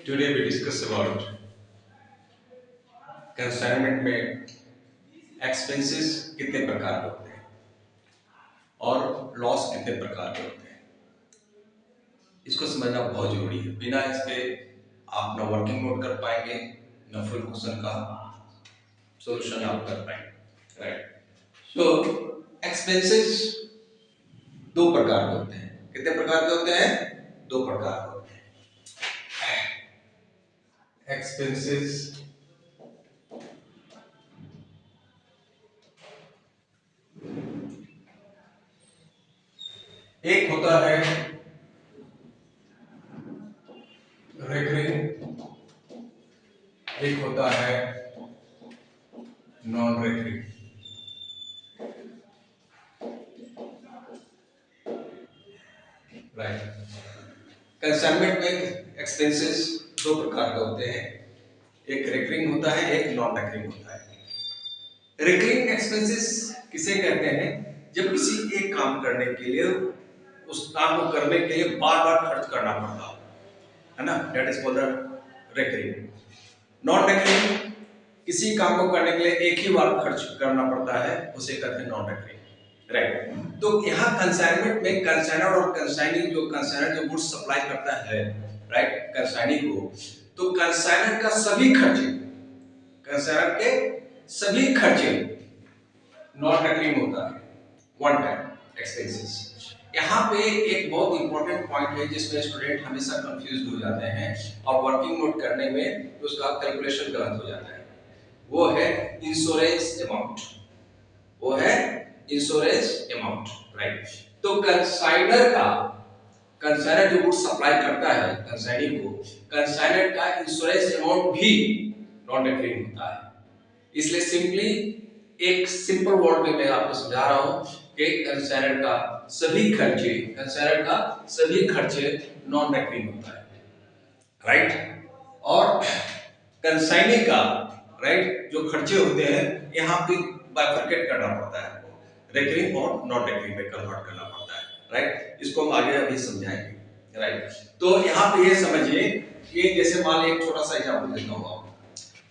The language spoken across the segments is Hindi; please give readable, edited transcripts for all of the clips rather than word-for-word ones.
Today we discuss about consignment में एक्सपेंसेस कितने प्रकार के होते हैं और लॉस कितने प्रकार के होते हैं। इसको समझना बहुत जरूरी है। बिना इसके आप ना वर्किंग नोट कर पाएंगे, ना फुल क्वेश्चन का सॉल्यूशन आप कर पाएंगे। राइट। सो एक्सपेंसेस दो प्रकार के होते हैं। कितने प्रकार के होते हैं? दो प्रकार के होते हैं। एक्सपेंसेस एक होता है रेकरिंग, एक होता है नॉन रेकरिंग। राइट। कंसाइनमेंट में एक्सपेंसेस दो प्रकार के होते हैं, एक रेकरिंग होता है, एक नॉन रेकरिंग होता है। रेकरिंग एक्सपेंसेस किसे कहते हैं? जब किसी एक काम करने के लिए, उस काम को करने के लिए बार बार खर्च करना पड़ता है ना, that is called recurring. Non recurring किसी काम को करने के लिए एक ही बार खर्च करना पड़ता है, उसे कहते हैं नॉन रेकरिंग। राइट। तो यहाँ कंसाइनमेंट में कंसाइनर और कंसाइनी, जो कंसाइनर जो गुड्स सप्लाई करता है राइट कंसाइनी को, तो कंसाइनर का सभी खर्चे, कंसाइनर के सभी खर्चे नॉन रेकरिंग होता है, वन टाइम एक्सपेंसेस। यहाँ पे एक बहुत इंपॉर्टेंट पॉइंट है जिसमें स्टूडेंट हमेशा कंफ्यूज हो जाते हैं और वर्किंग नोट करने में उसका कैलकुलेशन गलत हो जाता है। वो है इंश्योरेंस अमाउंट, वो है इंश्योरेंस अमाउंट। राइट। तो कंसाइनर का, कंसाइनर जो गुड्स सप्लाई करता है कंसाइनी को, कंसाइनर का इंश्योरेंस अमाउंट भी नॉन रेकरिंग होता है। इसलिए सिंपली एक सिंपल वर्ड में मैं आपको समझा रहा हूं कि कंसाइनर का सभी खर्चे, कंसाइनर का सभी खर्चे नॉन रेकरिंग होता है। राइट। और कंसाइनी का राइट जो खर्चे होते हैं यहाँ पे बाइफरकेट करना पड़ता है, रेकरिंग और नॉन रेकरिंग में कन्वर्ट करना पड़ता है। राइट। इसको हम आगे अभी समझाएंगे। राइट। तो यहाँ पे ये समझिए कि जैसे मान लीजिए एक छोटा सा एग्जांपल देता हूँ आपको।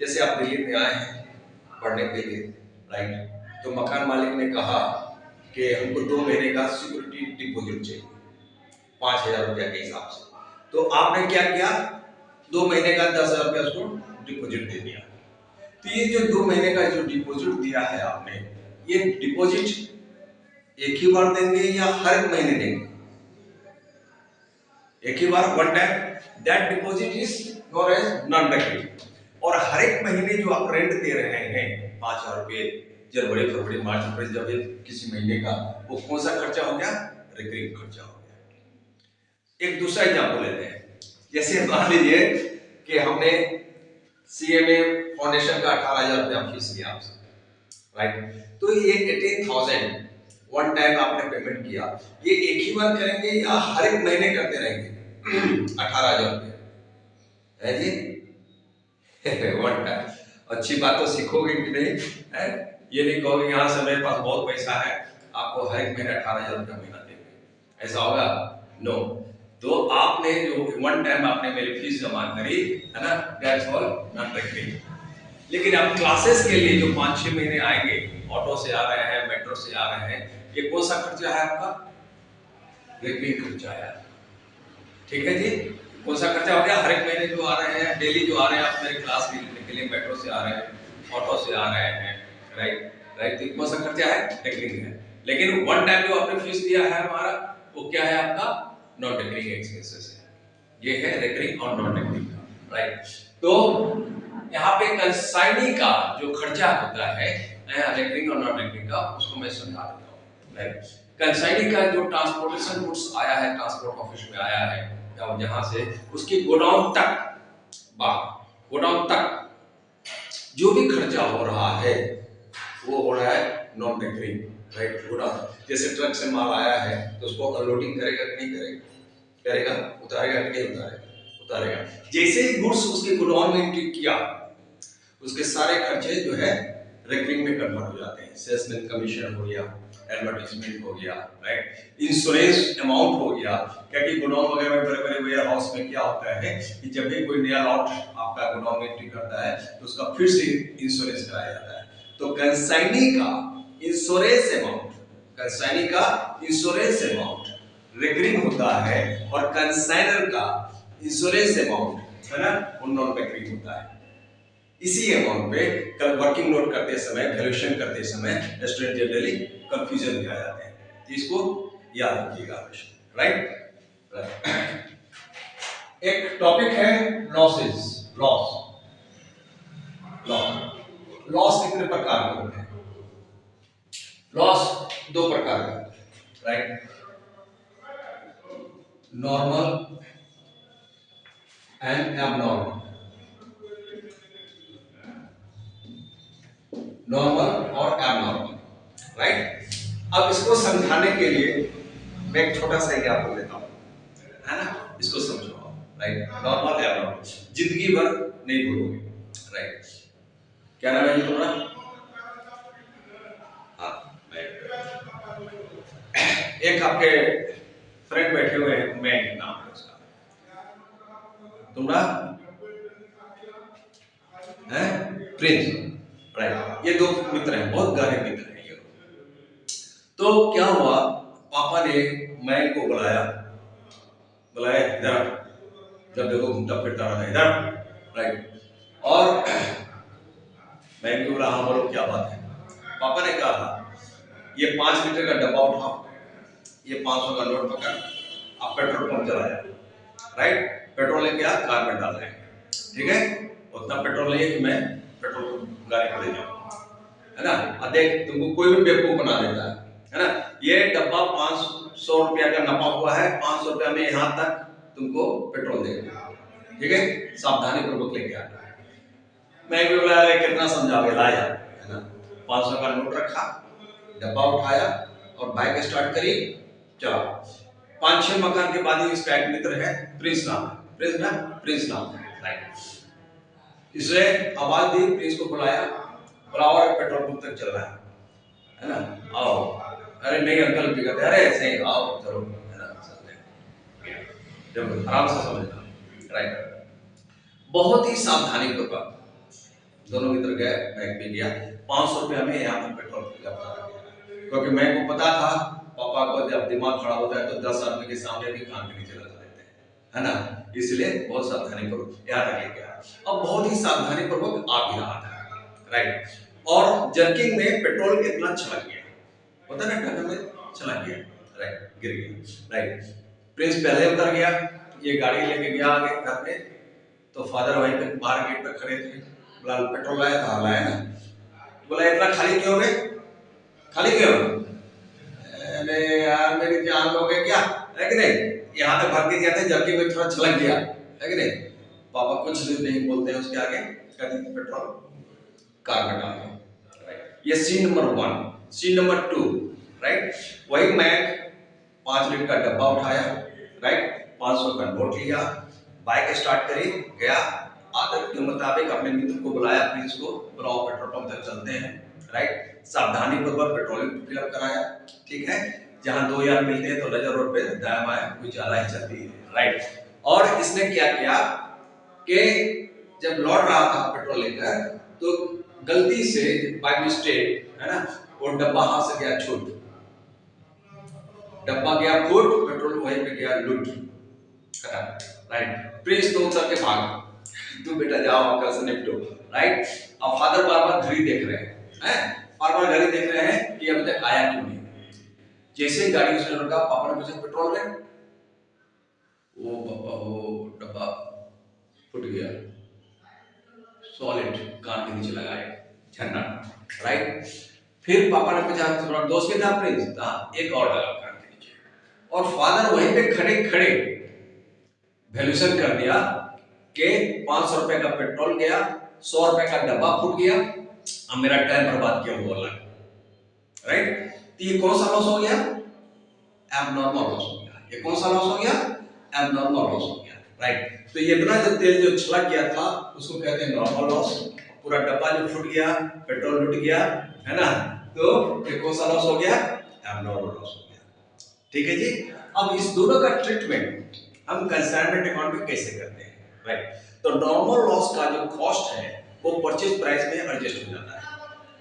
जैसे आप दिल्ली में आए हैं पढ़ने के लिए, राइट, तो मकान मालिक ने कहा कि हमको 2 महीने का सिक्योरिटी डिपॉजिट चाहिए 5,000 रुपया के हिसाब से। तो आपने क्या किया, 2 महीने का 10,000 रुपया उसको डिपॉजिट दे दिया। तो ये जो 2 महीने का जो डिपॉजिट दिया है आपने, ये डिपॉजिट एक ही बार देंगे या हर महीने देंगे? एक ही बार, one time. That deposit is known as non recurring. और हर एक महीने जो आप रेंट दे रहे हैं 5,000 रुपये, जनवरी फरवरी मार्च अप्रैल, जब किसी महीने का, वो कौन सा खर्चा हो गया? रेकरिंग खर्चा हो गया। एक दूसरा एग्जांपल लेते हैं। जैसे मान लीजिए कि हमने सीएमए फाउंडेशन का 18,000 रुपया फीस लिया आपसे, राइट। तो ये 18,000 वन टाइम आपने पेमेंट किया, ये एक ही बार करेंगे या हर एक महीने करते रहेंगे? 18,000 रुपया है जी वन टाइम। अच्छी बात तो सीखोगे कि नहीं है? ये नहीं कहोगे यहाँ से मेरे पास बहुत पैसा है, आपको हर एक महीने 18,000 रुपया महीना देंगे, ऐसा होगा? नो। तो आपने जो वन टाइम आपने मेरी फीस जमा करी है ना, दैट्स ऑल नॉन रेकरिंग। लेकिन अब क्लासेस के लिए जो 5-6 महीने आएंगे, ऑटो से आ रहे हैं, मेट्रो से आ रहे हैं, ये कौन सा खर्चा है आपका? रेकरिंग खर्चा है। ठीक है जी। कौन सा खर्चा हो गया? हर एक महीने जो आ रहे हैं, डेली जो आ रहे हैं आप मेरे क्लास लेने के लिए, मेट्रो से आ रहे हैं, ऑटो से आ रहे हैं, राइट राइट। तो कौन सा खर्चा है? रेकरिंग है। लेकिन वन टाइम जो आपने फीस दिया है हमारा, वो क्या है आपका? नॉन रेकरिंग एक्सपेंसेस है। ये है रेकरिंग और नॉन रेकरिंग का। राइट। तो यहाँ पे कंसाइनी का जो खर्चा होता है रेकरिंग और नॉन रेकरिंग का, उसको मैं समझा देता हूँ। राइट। कंसाइनी का जो ट्रांसपोर्टेशन गुड्स आया है, ट्रांसपोर्ट ऑफिस में आया है, जहां से उसकी गोडाउन तक, गोडाउन तक जो भी खर्चा हो रहा है वो हो रहा है नॉन रेकरिंग। राइट। गोडाउन जैसे ट्रक से माल आया है तो उसको अनलोडिंग करेगा कि नहीं करेगा? करेगा। उतारेगा कि नहीं उतारेगा? उतारेगा। जैसे ही गुड्स उसके गोडाउन में एंट्री किया, उसके सारे खर्चे जो है रिकरिंग में कन्वर्ट हो जाते हैं। सेल्समैन कमीशन हो गया, एडवर्टाइजमेंट हो गया, राइट, इंश्योरेंस अमाउंट हो गया। क्योंकि गोडाउन वगैरह में, बड़े बड़े वेयर हाउस में क्या होता है कि जब भी कोई नया लॉट आपका गोडाउन में एंट्री करता है तो उसका फिर से इंश्योरेंस कराया जाता है। तो कंसाइनी का इंश्योरेंस अमाउंट, कंसाइनी का इंश्योरेंस अमाउंट रिकरिंग होता है, और कंसाइनर का इंश्योरेंस अमाउंट है ना, वो नॉन रिकरिंग होता है। इसी अमाउंट पे कल वर्किंग नोट करते समय, वैल्यूएशन करते समय स्टूडेंट जनरली कंफ्यूजन में आ जाते हैं। तो इसको याद रखिएगा, राइट। एक टॉपिक है लॉसेस, लॉस कितने प्रकार के होते हैं? लॉस दो प्रकार के, right, normal and abnormal. Normal और एबनॉर्मल, राइट। अब इसको समझाने के लिए मैं एक छोटा सा एग्जांपल देता हूं, है ना, इसको समझो आप, राइट। नॉर्मल एबनॉर्मल जिंदगी भर नहीं भूलोगे, राइट। क्या नाम है तुम्हारा? हाँ, एक आपके फ्रेंड बैठे हुए हैं, मैं नाम है उसका, तुम्हारा है प्रिंस, राइट। ये दो मित्र हैं, बहुत गहरे मित्र हैं ये। तो क्या हुआ, पापा ने मैं को बुलाया इधर, जब देखो घूमता फिरता रहा इधर, राइट। और मैं भी बोला हाँ बोलो क्या बात है। पापा ने कहा ये 5 लीटर का डब्बा उठाओ, ये 500 का नोट पकड़, आप पेट्रोल पंप चलाया, राइट। पेट्रोल लेके आ, कार में डाल रहे हैं, ठीक है। उतना पेट्रोल नहीं है कि मैं पेट्रोल गाड़ी पर ले जाऊं, है ना। और देख तुमको कोई भी बेवकूफ बना देता है ना। ये डब्बा 500 रुपया का नफा हुआ है, 500 रुपया में यहाँ तक तुमको पेट्रोल देगा, ठीक है। सावधानी पूर्वक लेके आना। मैं भी बोला कितना समझाओगे, लाया, है ना। 500 का नोट रखा, डब्बा उठाया और बाइक स्टार्ट करी, चला। 5-6 मकान के बाद ही इसका एक मित्र है, प्रिंस नाम है, प्रिंस नाम है, राइट। इसने आवाज दी, प्रिंस को बुलाया, और पेट्रोल पंप तक चल रहा है ना, आओ। अरे नहीं अंकल बिगड़ते, अरे ऐसे ही आओ चलो, है ना, चलते हैं, जब आराम से समझना, राइट। बहुत ही सावधानी पूर्वक दोनों मित्र गए, मैं भी गया। 500 रुपया में यहाँ पर पेट्रोल लगता है, क्योंकि मैं को पता था पापा को जब दिमाग खराब होता है तो 10 आदमी के सामने भी कान के नीचे लगा देते हैं, है ना। इसलिए बहुत सावधानी पूर्वक यहाँ तक लेके आया। अब बहुत ही सावधानी पूर्वक आ भी रहा था, राइट। और जर्किंग में पेट्रोल कितना छलक गया, होता ना, टक्कर में छलक गया, राइट, गिर गया, राइट। प्रिंस पहले उतर गया, ये गाड़ी लेके गया आगे घर पे, तो फादर वहीं पे बाहर गेट पे खड़े थे। बोला पेट्रोल लाया था, लाया ना। बोला इतना खाली क्यों है, खाली क्यों? अरे यार मेरी जान लोगे क्या, है कि नहीं। यहाँ तक भर के दिया था, जबकि में थोड़ा छलक गया, है कि नहीं। पापा कुछ नहीं बोलते हैं उसके आगे, कहते हैं पेट्रोल कार में डाल दो, राइट। ये scene number 1। Scene number 2, right. वही मैं 5 लीटर का डब्बा उठाया, राइट, 500 का नोट लिया, बाइक स्टार्ट करी, गया। आदत के मुताबिक अपने मित्र को बुलाया, प्रिंस को, बुलाओ पेट्रोल पंप तक चलते हैं, राइट। सावधानी पूर्वक पेट्रोल फिलअप कराया, ठीक है। जहां 2 यार मिलते हैं तो नजर रोड पे दाएं बाएं कुछ ज्यादा ही चलती है, राइट। और इसने क्या किया कि जब लौट रहा था पेट्रोल लेकर, तो गलती से बाय मिस्टेक, है ना, वो डब्बा हाथ से गया छूट, डब्बा गया फूट, पेट्रोल वहीं पे गया लूट, राइट। प्रिंस तो उतर के भाग, तू बेटा जाओ अंकल से निपटो, राइट। अब फादर बार बार घड़ी देख रहे हैं, बार बार घड़ी देख रहे हैं कि अभी तक आया क्यों नहीं। जैसे ही गाड़ी उसने रुका, पापा ने पूछा पेट्रोल है, वो पापा वो डब्बा फूट गया, सॉलिड कान के नीचे लगाए, झन्ना, राइट। फिर पापा ने पूछा तुम्हारा दोस्त भी था प्रिंस, था, एक और लगा कान के नीचे। और फादर वहीं पे खड़े खड़े वैल्यूएशन कर दिया कि 500 रुपए का पेट्रोल गया, 100 रुपए का डब्बा फूट गया, अब मेरा टाइम बर्बाद क्यों हुआ, राइट। तो ये कौन सा लॉस हो गया, एबनॉर्मल लॉस हो गया। ये कौन सा लॉस हो गया, एबनॉर्मल लॉस हो गया, राइट। तो ये इतना जो तेल जो छलक गया था उसको कहते हैं नॉर्मल लॉस, पूरा डब्बा जो फूट गया, पेट्रोल लुट गया, है ना, तो ये कौन सा लॉस हो गया? एब्नॉर्मल लॉस हो गया। ठीक है जी। अब इस दोनों का ट्रीटमेंट हम कंसाइनमेंट अकाउंट में कैसे करते हैं, राइट? तो नॉर्मल लॉस का जो कॉस्ट है वो परचेज प्राइस में एडजस्ट हो जाता है,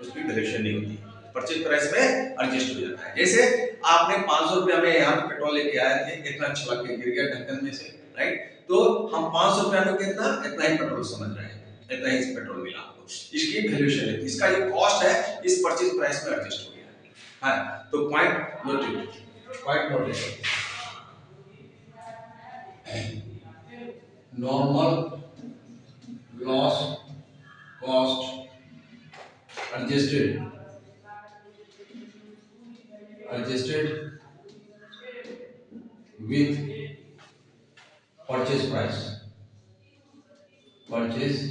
उसकी वेरिएशन नहीं होती, परचेज प्राइस में एडजस्ट हो जाता है। जैसे आपने 500 रुपया में यहाँ पे पेट्रोल लेके आए थे, इतना छलक के गिर गया ढक्कन में से, राइट? तो हम 500 रुपया में कितना, इतना ही पेट्रोल समझ रहे हैं, इतना ही पेट्रोल मिला आपको, इसकी वैल्यूएशन है, इसका जो कॉस्ट है इस परचेज प्राइस में एडजस्ट हो गया। हाँ, तो point noted, point noted, normal loss cost adjusted with purchase price, purchase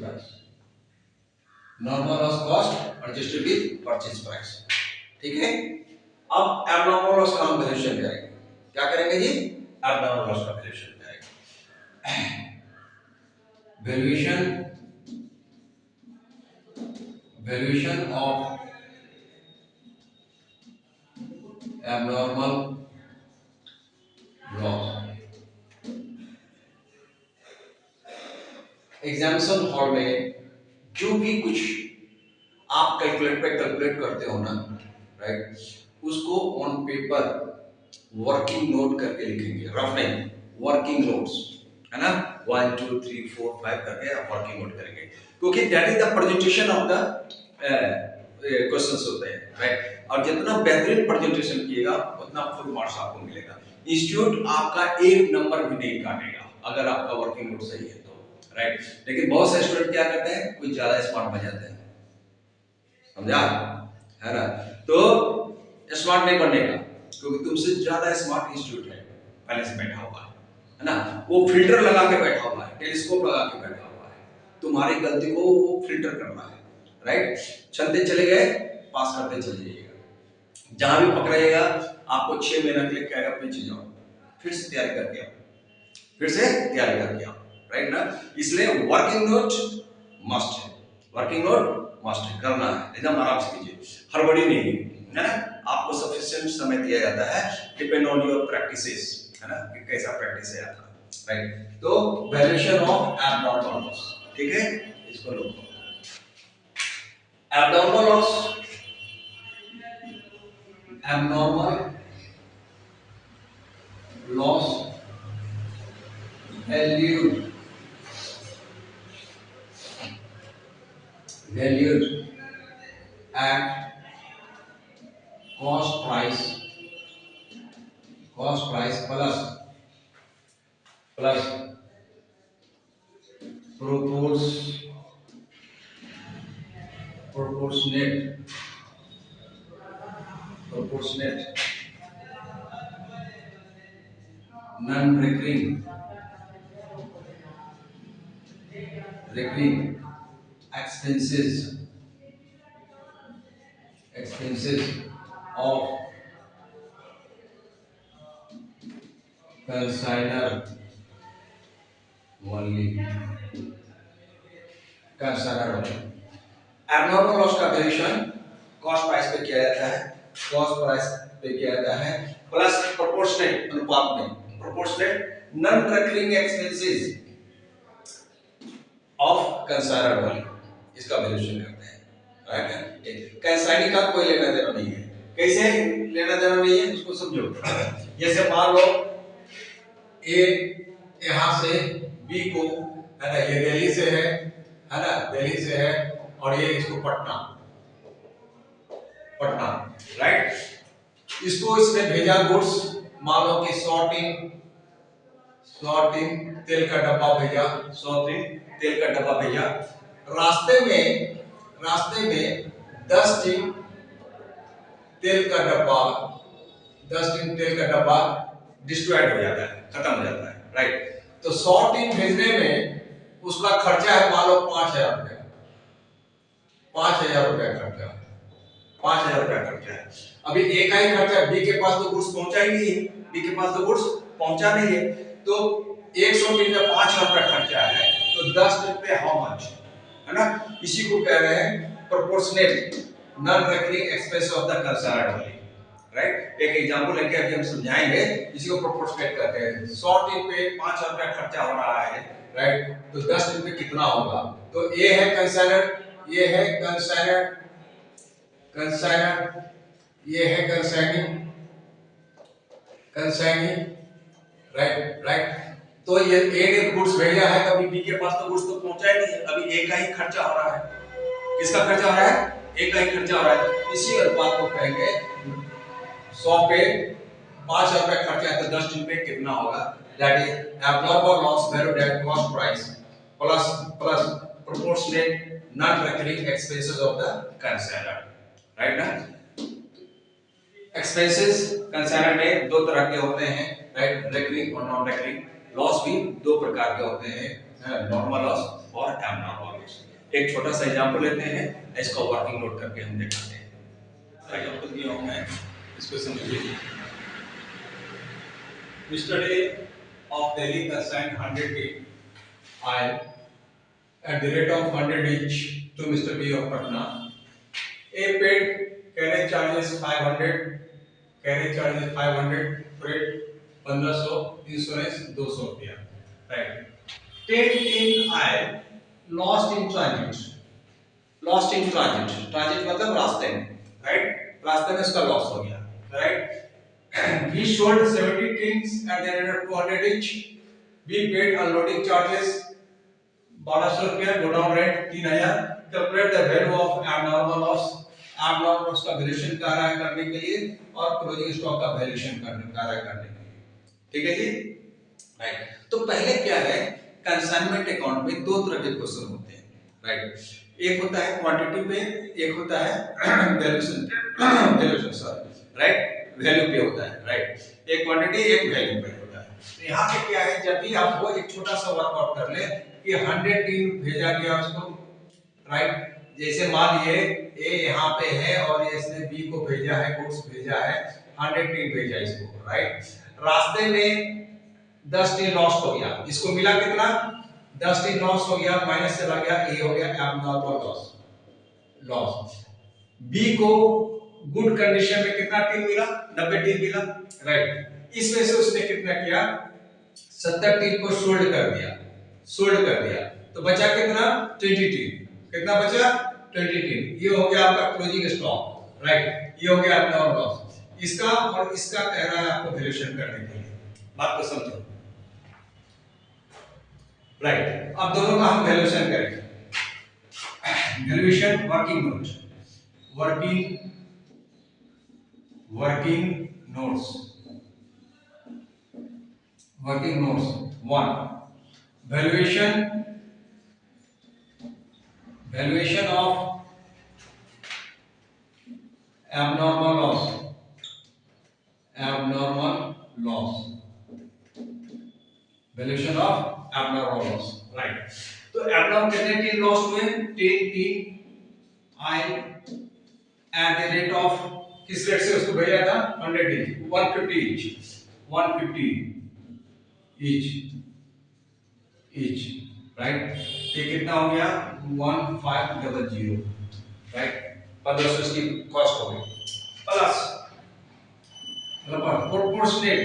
price, normal loss cost adjusted with purchase price। ठीक है। अब एब्नॉर्मल लॉस का हम वैल्यूएशन करेंगे, क्या करेंगे जी? एब्नॉर्मल लॉस का वैल्यूएशन करेंगे। Valuation of abnormal loss। Examination hall में जो भी कुछ आप कैलकुलेट करते हो ना, राइट, उसको ऑन पेपर वर्किंग नोट करके लिखेंगे, रफ नहीं, वर्किंग नोट्स, है ना, 1 2 3 4 5 करके आप वर्किंग नोट करेंगे, क्योंकि that is the presentation of the questions होते हैं, राइट? और जितना बेहतरीन प्रेजेंटेशन किएगा उतना फुल मार्क्स आपको मिलेगा। इंस्टीट्यूट आपका एक नंबर भी नहीं काटेगा अगर आपका वर्किंग नोट सही है तो, राइट? लेकिन बहुत से स्टूडेंट क्या करते हैं, कुछ ज्यादा स्मार्ट बन जाते हैं, समझा, है ना? तो स्मार्ट नहीं बनने का, क्योंकि तुमसे ज्यादा स्मार्ट इंस्टीट्यूट है पहले से बैठा हुआ है ना, वो फिल्टर लगा के बैठा हुआ है, टेलीस्कोप लगा के बैठा हुआ है, तुम्हारी गलती को वो फिल्टर कर रहा है, राइट? चलते चले गए, पास करते चले जाइएगा, जहां भी पकड़ाइएगा आपको 6 महीना के लिए कहेगा पीछे जाओ, फिर से तैयारी करके आओ, फिर से तैयारी करके आओ, राइट ना? इसलिए वर्किंग नोट मस्ट है, वर्किंग नोट मस्ट है, करना है, एकदम आराम से कीजिए, हड़बड़ी नहीं है ना, आपको सफिशिएंट समय दिया जाता है, डिपेंड ऑन योर प्रैक्टिसेस, है ना, कि कैसा प्रैक्टिस है आपका, राइट? तो वैल्यूएशन ऑफ एब्नॉर्मल लॉस, ठीक है, इसको लो, abnormal loss, abnormal loss valued at cost price plus proportionate non-recurring expenses of consignor only, abnormal loss का वैल्यूएशन कॉस्ट प्राइस पे किया जाता है, कॉस्ट प्राइस पे किया जाता है, प्लस प्रोपोर्शनेट अनुपात में, proportionate non recurring expenses of consignor वाली, इसका वैल्यूएशन करते हैं, राइट? कंसाइनी का कोई लेना देना नहीं है, कैसे लेना देना नहीं है उसको समझो। जैसे मान लो ए यहां से बी को, है ना, ये दिल्ली से है ना, दिल्ली से है, और ये इसको पटना, राइट? इसको इसने भेजा गुड्स, मान लो कि 100 टीन तेल का डब्बा भेजा, 100 टीन तेल का डब्बा भेजा, रास्ते में 10 टीन तेल का डब्बा डिस्ट्रॉयड हो जाता है, खत्म हो जाता है, राइट? तो 100 टीन भेजने में उसका खर्चा है मान लो 5000 रुपया, 5000 रुपया खर्चा है, 5000 रुपया खर्चा है। अभी एक ही खर्चा, बी के पास तो गुड्स पहुंचा ही नहीं है, बी के पास तो गुड्स पहुंचा नहीं है, तो 100 टीन में 5,000 रुपया खर्चा है, तो 10 टीन पे हाउ मच, है ना? इसी को कह रहे हैं proportionate non recurring expense of the concern only, right? एक एग्जांपल लेके अभी हम समझाएंगे, इसी को प्रोपोर्शनेट कहते हैं। 100 टीन पे 5,000 रुपया खर्चा हो रहा है, राइट? तो 10 टीन पे कितना होगा? तो ये है कंसाइनर, ये है कंसाइनर, कंसाइनर, ये है कंसाइनिंग, कंसाइनिंग, राइट राइट। तो ये ए ने गुड्स भेजा है, कभी बी के पास तो गुड्स तो पहुंचा ही नहीं है, अभी ए का ही खर्चा हो रहा है। किसका खर्चा हो रहा है? ए का ही खर्चा हो रहा है। इसी अनुपात को कहेंगे 100 पे 5,000 रुपया खर्चा है, तो 10 टीन पे कितना होगा? That is abnormal loss value at cost price plus plus proportionate non recurring expenses of the consignor, right ना? एक्सपेंसेस कंसाइनर में दो तरह के होते हैं, राइट? रिकरिंग और नॉन रिकरिंग। लॉस भी दो प्रकार के होते हैं, नॉर्मल लॉस और एबनॉर्मल लॉस। एक छोटा सा एग्जांपल लेते हैं, इसको वर्किंग नोट करके हम दिखाते हैं। एग्जांपल दिया हूं मैं, इसको समझिए। Mr. A of Delhi consigned 100 teen oil at the rate of 100 each to Mr. B of Patna. A paid carriage charges 500, carriage charges 500, freight 1500, insurance 200 रुपया, right? 10 teen oil lost in transit, lost in transit, transit मतलब रास्ते में, right? रास्ते में इसका लॉस हो गया, right? We sold 70 tins at the rate of 200 each. We paid unloading charges 1200 रुपया, godown rate 3000. Calculate the value of abnormal loss. Abnormal loss का वैल्यूएशन कार्य करने के लिए और क्लोजिंग स्टॉक का वैल्यूएशन कार्य करने के लिए, ठीक है जी, राइट? तो पहले क्या है, कंसाइनमेंट अकाउंट में दो तरह के क्वेश्चन होते हैं, राइट? एक होता है क्वांटिटी पे, एक होता है वैल्यूएशन सॉरी, राइट? वैल्यू पे होता है, राइट? एक क्वांटिटी एक वैल्यू पे होता है। तो यहाँ पे क्या है, जब भी आपको एक छोटा सा वर्कआउट कर ले कि 100 टीम भेजा गया उसको, राइट? जैसे मान लिए ए यहाँ पे है और इसने बी को भेजा है, गुड्स भेजा है, 100 टीम भेजा इसको, राइट? रास्ते में 10 टीम लॉस्ट हो गया, इसको मिला कितना? 10 टीम लॉस हो गया, माइनस चला गया, ए हो गया एबनॉर्मल लॉस, लॉस। बी को गुड कंडीशन में कितना टीम मिला? 90 टीम मिला, राइट? इसमें से उसने कितना किया? 70 टीम को सोल्ड कर दिया, सोल्ड कर दिया, तो बचा कितना? 20 टीम। कितना बचा? 20 टीम। ये हो गया आपका क्लोजिंग स्टॉक, राइट? ये हो गया आपका लॉस। इसका और इसका कह रहा है आपको वैल्यूएशन करने के लिए, बात को समझो, राइट? अब दोनों का हम वैल्यूएशन करेंगे। Valuation working note, working notes, working notes 1, valuation of abnormal loss, valuation of abnormal loss, right? तो abnormal कितने टीम लॉस हुए? 10 team I at the rate of, किस रेट से उसको भेजा था? 100 each, 150 each, 150 each, राइट? ये कितना हो गया? 1500, राइट? 1500 इसकी कॉस्ट हो गई, plus proportionate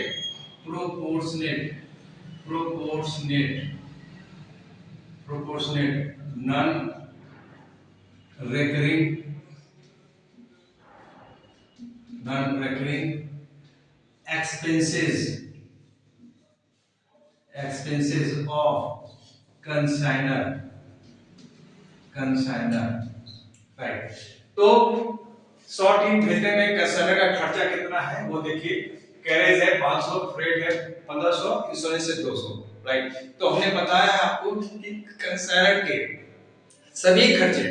non recurring expenses of consignor, right? तो 100 टीम भेजने में कंसाइनर का खर्चा कितना है वो देखिए, कैरेज है 500, फ्रेट है 1500, इंश्योरेंस है 200, राइट? तो हमने बताया है आपको कि कंसाइनर के सभी खर्चे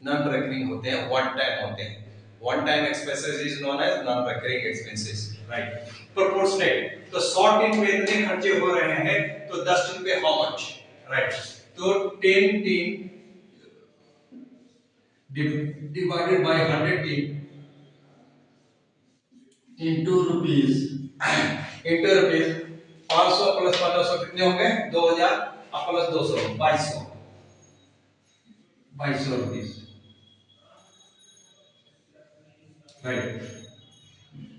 नॉन रिकरिंग होते हैं, वन टाइम होते हैं। One time expenses is known as non recurring expenses, right? Proportionate, तो 100 टीम पे इतने खर्चे हो रहे हैं, तो 10 टीम पे हाउ मच, राइट? तो 10 team divided by 100 team into rupees 500 plus 1500 कितने हो गए 2000 और प्लस 200 2200 रुपीज राइट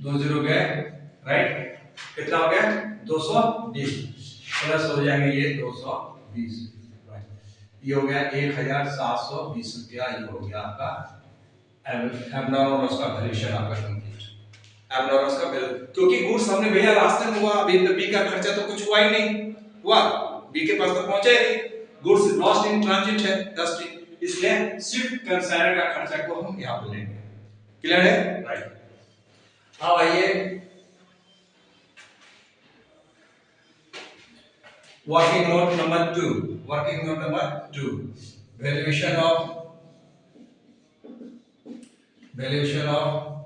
20 गए राइट कितना हो गया 220 प्लस हो जाएंगे ये 220 ये हो गया 1720 रुपया ये हो गया आपका एबनॉर्मल लॉस का वैल्यूएशन आपका कंप्लीट एबनॉर्मल लॉस का बिल क्योंकि गुड्स हमने भैया रास्ते में हुआ अभी तो बी का खर्चा तो कुछ हुआ ही नहीं हुआ बी के पास तो पहुंचा ही नहीं गुड्स लॉस्ट इन ट्रांजिट है जस्ट इसलिए सिर्फ कंसाइनर का खर्चा को हम यहां पे लेंगे क्लियर है राइट अब आइए working note number 2 working note number 2 valuation of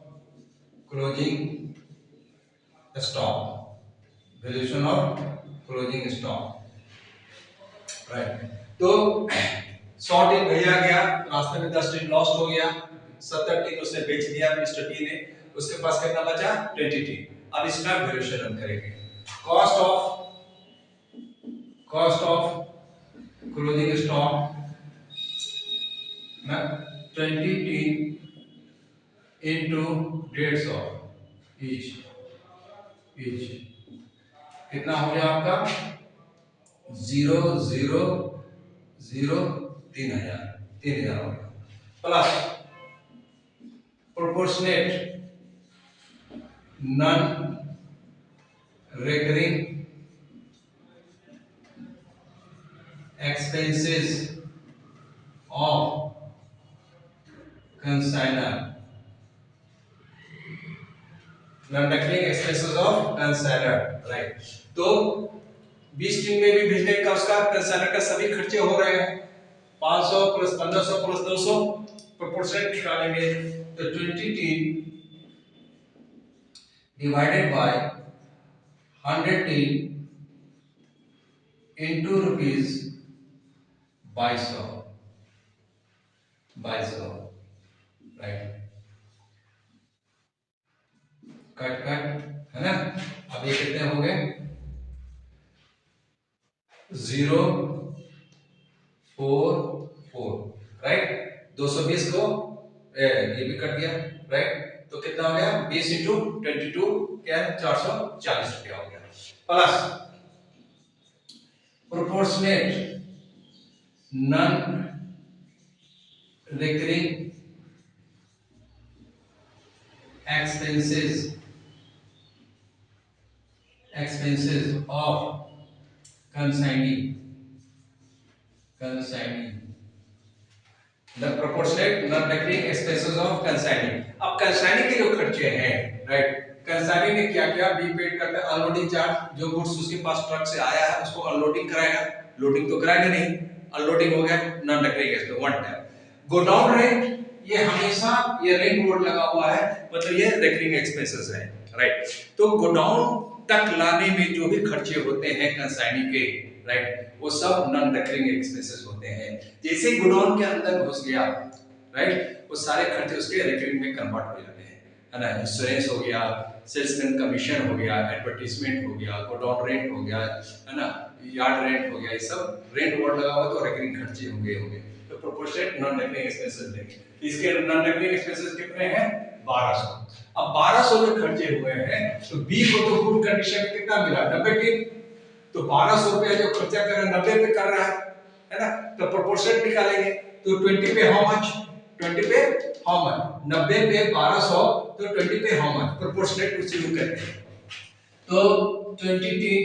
closing stock valuation of closing stock right तो 100 टीन भैया गया रास्ते में 10 टीन लॉस्ट हो गया 70 टीन उसने बेच दिया मिस्टर टी ने उसके पास कितना बचा 20 टीन अब इसका वैल्यूएशन हम करेंगे कॉस्ट ऑफ क्लोजिंग स्टॉक ना 20 टीन into 150 each कितना हो गया आपका 3000 हो गया plus proportionate non recurring expenses of consignor non recurring expenses of consignor right तो 20 टीम में भी भेजने का उसका कंसाइनर का सभी खर्चे हो रहे हैं 500 प्लस 1500 प्लस 200 प्रोपोर्शनेट निकालेंगे तो 20 team divided by 100 team into rupees 2200 right cut है ना अब ये कितने हो गए 044 राइट 220 को ये भी कट गया राइट तो कितना हो गया 20 इंटू 22 क्या है 440 रुपया हो गया plus proportionate non recurring expenses of consignee the proportionate non-recurring expenses of consignee अब consignee के जो खर्चे हैं राइट कंसाइनी ने क्या किया बी पेड करता है अनलोडिंग चार्ज जो गुड्स उसके पास ट्रक से आया है उसको अनलोडिंग कराएगा लोडिंग तो कराएगा नहीं अनलोडिंग हो गया non recurring expense one time godown rent ये हमेशा ये रेंट बोर्ड लगा हुआ है मतलब ये रिकरिंग एक्सपेंसेस है राइट तो गोडाउन तक लाने में जो भी खर्चे होते हैं कंसाइनी के राइट वो सब नॉन रिकरिंग एक्सपेंसेस होते हैं जैसे गोडाउन के अंदर घुस गया राइट वो सारे खर्चे उसके रिकरिंग में कन्वर्ट हो जाते हैं है ना इंश्योरेंस हो गया सेल्समैन कमीशन हो गया एडवर्टाइजमेंट हो गया गोडाउन रेंट हो गया है ना यार्ड रेंट हो गया ये सब रेंट बोर्ड लगा हुआ तो रिकरिंग खर्चे होंगे तो प्रोपोर्शनेट नॉन रिकरिंग एक्सपेंसेस देंगे इसके नॉन रिकरिंग एक्सपेंसेस कितने हैं 1200 अब 1200 जो खर्चे हुए हैं तो बी को तो गुड कंडीशन में कितना मिला 90 टीन तो 1200 रुपया जो खर्चा कर रहा है 90 पे कर रहा है ना तो प्रोपोर्शनेट निकालेंगे तो 20 पे हाउ मच 20 पे हाउ मच 90 पे 1200 तो 20 पे हाउ मच प्रोपोर्शनेट उसी को कहते हैं तो 20 tin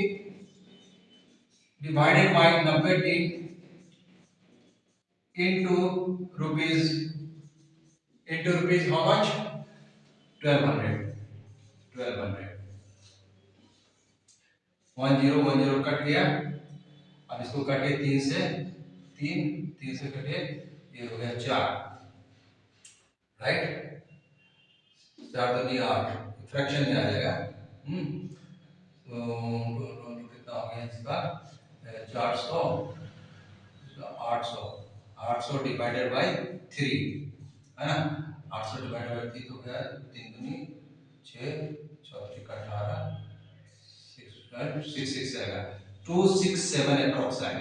divided by 90 tin into rupees how much 1200 10 cut गया अब इसको काटे 3 से कटे ये हो गया 4 राइट 4 तो नहीं 8 फ्रैक्शन में आ जाएगा तो कितना हो गया इसका 400 800 डिवाइडेड बाय 3 है ना 800 डिवाइडेड बाय 3 तो क्या 3 दूनी 6 4 18 6 66 आएगा, 267 अप्रॉक्स आएगा,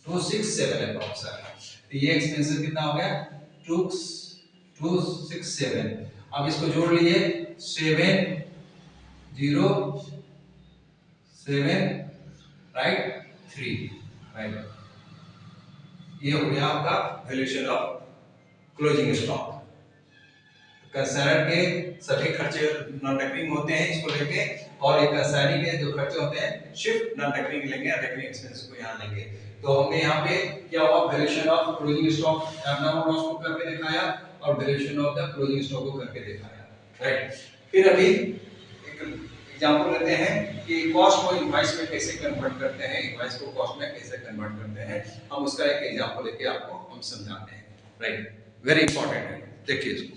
267 अप्रॉक्स आएगा। तो ये एक्सपेंसेस कितना हो गया, 267। अब इसको जोड़ लीजिए, 707 राइट 3 राइट। ये हो गया आपका valuation of closing stock. Consignor के सभी खर्चे नॉन रेकरिंग होते हैं इसको लेके, और एक कंसाइनी के जो खर्चे होते हैं शिफ्ट नॉन रेकरिंग लेंगे, रेकरिंग एक्सपेंस को यहाँ लेंगे। तो हमने यहाँ पे क्या हुआ, valuation of closing stock turnover loss को करके दिखाया और valuation of the closing stock को करके दिखाया, राइट। फिर अभी एक एग्जांपल लेते हैं कि कॉस्ट को इनवॉइस में कैसे कन्वर्ट करते हैं, इनवॉइस को कॉस्ट में कैसे कन्वर्ट करते हैं, हम उसका एक एग्जांपल लेके आपको हम समझाते हैं, राइट। वेरी इंपॉर्टेंट है, देखिए इसको।